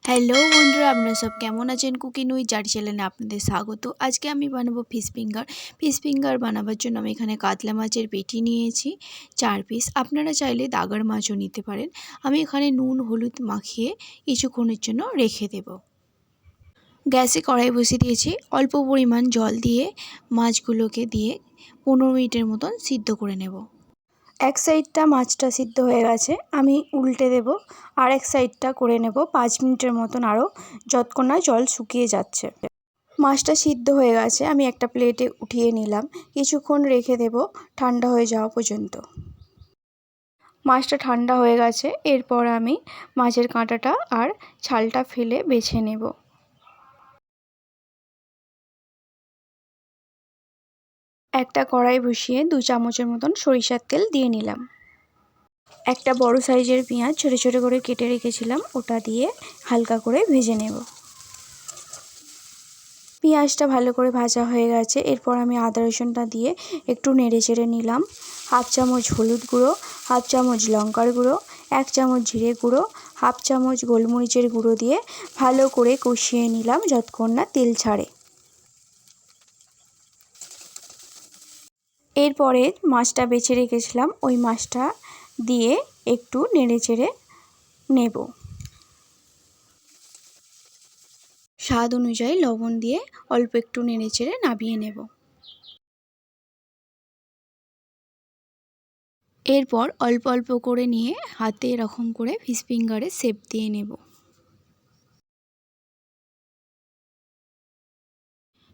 Hello বন্ধুরা, আপনারা সব কেমন আছেন? কুকিং উইথ জারি চ্যানেলে আপনাদের স্বাগত। আজকে আমি বানাবো ফিশ ফিঙ্গার। ফিশ ফিঙ্গার বানাবার জন্য আমি এখানে কাতলা মাছের পেটি নিয়েছি 4 পিস। আপনারা চাইলে দাগার মাছও নিতে পারেন। আমি এখানে নুন হলুদ মাখিয়ে কিছুক্ষণের জন্য রেখে দেব। গ্যাসে কড়াই বসিয়ে দিয়েছি, অল্প পরিমাণ জল দিয়ে মাছগুলোকে দিয়ে 15 মিনিটের মতন সিদ্ধ করে নেব। এক সাইডটা মাছটা সিদ্ধ হয়ে গেছে, আমি উল্টে দেব। আর এক সাইডটা করে নেব 5 মিনিটের মতন, আরও যতক্ষণ না জল শুকিয়ে যাচ্ছে। মাছটা সিদ্ধ হয়ে গেছে, আমি একটা প্লেটে উঠিয়ে নিলাম। কিছুক্ষণ রেখে দেব ঠান্ডা হয়ে যাওয়া পর্যন্ত। মাছটা ঠান্ডা হয়ে গেছে, এরপর আমি মাছের কাঁটাটা আর ছালটা ফেলে বেছে নেব। একটা কড়াই বসিয়ে 2 চামচের মতন সরিষার তেল দিয়ে নিলাম। একটা বড় সাইজের পেঁয়াজ ছোট ছোট করে কেটে রেখেছিলাম, ওটা দিয়ে হালকা করে ভেজে নেব। পেঁয়াজটা ভালো করে ভাজা হয়ে গেছে, এরপর আমি আদা রসুনটা দিয়ে একটু নেড়ে চেড়ে নিলাম। হাফ চামচ হলুদ গুঁড়ো, হাফ চামচ লঙ্কার গুঁড়ো, 1 চামচ জিরে গুঁড়ো, হাফ চামচ গোলমরিচের গুঁড়ো দিয়ে ভালো করে কষিয়ে নিলাম যতক্ষণ না তেল ছাড়ে। এরপরে মাছটা বেছে রেখেছিলাম, ওই মাছটা দিয়ে একটু নেড়ে চেড়ে নেব। স্বাদ অনুযায়ী লবণ দিয়ে অল্প একটু নেড়ে চেড়ে নামিয়ে নেব। এরপর অল্প অল্প করে নিয়ে হাতে এরকম করে ফিশ ফিঙ্গারে শেপ দিয়ে নেব।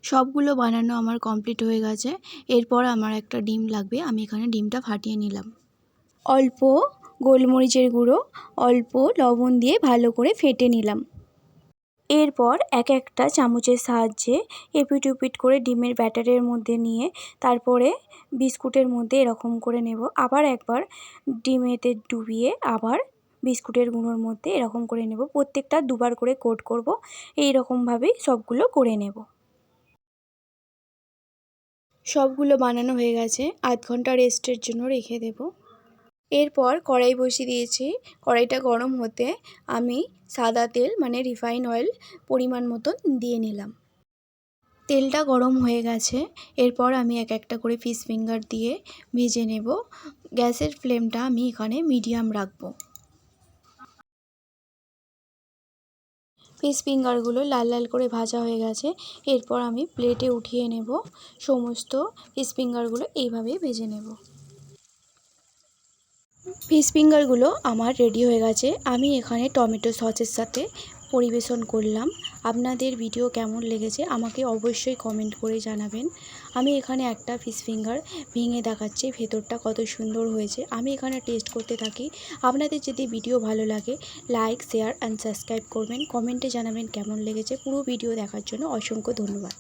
সবগুলো বানানো আমার কমপ্লিট হয়ে গেছে। এরপর আমার একটা ডিম লাগবে, আমি এখানে ডিমটা ফাটিয়ে নিলাম। অল্প গোলমরিচের গুঁড়ো, অল্প লবণ দিয়ে ভালো করে ফেটে নিলাম। এরপর একটা চামচের সাহায্যে এপিট ওপিট করে ডিমের ব্যাটারের মধ্যে নিয়ে তারপরে বিস্কুটের মধ্যে এরকম করে নেব। আবার একবার ডিমেতে ডুবিয়ে আবার বিস্কুটের গুঁড়োর মধ্যে এরকম করে নেব। প্রত্যেকটা দুবার করে কোট করব। এই রকমভাবেই সবগুলো করে নেব। সবগুলো বানানো হয়ে গেছে, আধ ঘন্টা রেস্টের জন্য রেখে দেব। এরপর কড়াই বসিয়ে দিয়েছি, কড়াইটা গরম হতে আমি সাদা তেল মানে রিফাইন অয়েল পরিমাণ মতন দিয়ে নিলাম। তেলটা গরম হয়ে গেছে, এরপর আমি একটা করে ফিশ ফিঙ্গার দিয়ে ভেজে নেব। গ্যাসের ফ্লেমটা আমি এখানে মিডিয়াম রাখবো। ফিশ ফিঙ্গারগুলো লাল লাল করে ভাজা হয়ে গেছে, এরপর আমি প্লেটে উঠিয়ে নেব। সমস্ত ফিশ ফিঙ্গারগুলো এইভাবেই ভেজে নেব। ফিশ ফিঙ্গারগুলো আমার রেডি হয়ে গেছে, আমি এখানে টমেটো সসের সাথে পরিবেশন করলাম। আপনাদের ভিডিও কেমন লেগেছে আমাকে অবশ্যই কমেন্ট করে জানাবেন। আমি এখানে একটা ফিশ ফিঙ্গার ভেঙে দেখাচ্ছি ভেতরটা কত সুন্দর হয়েছে। আমি এখানে টেস্ট করতে থাকি। আপনাদের যদি ভিডিও ভালো লাগে লাইক শেয়ার অ্যান্ড সাবস্ক্রাইব করবেন, কমেন্টে জানাবেন কেমন লেগেছে। পুরো ভিডিও দেখার জন্য অসংখ্য ধন্যবাদ।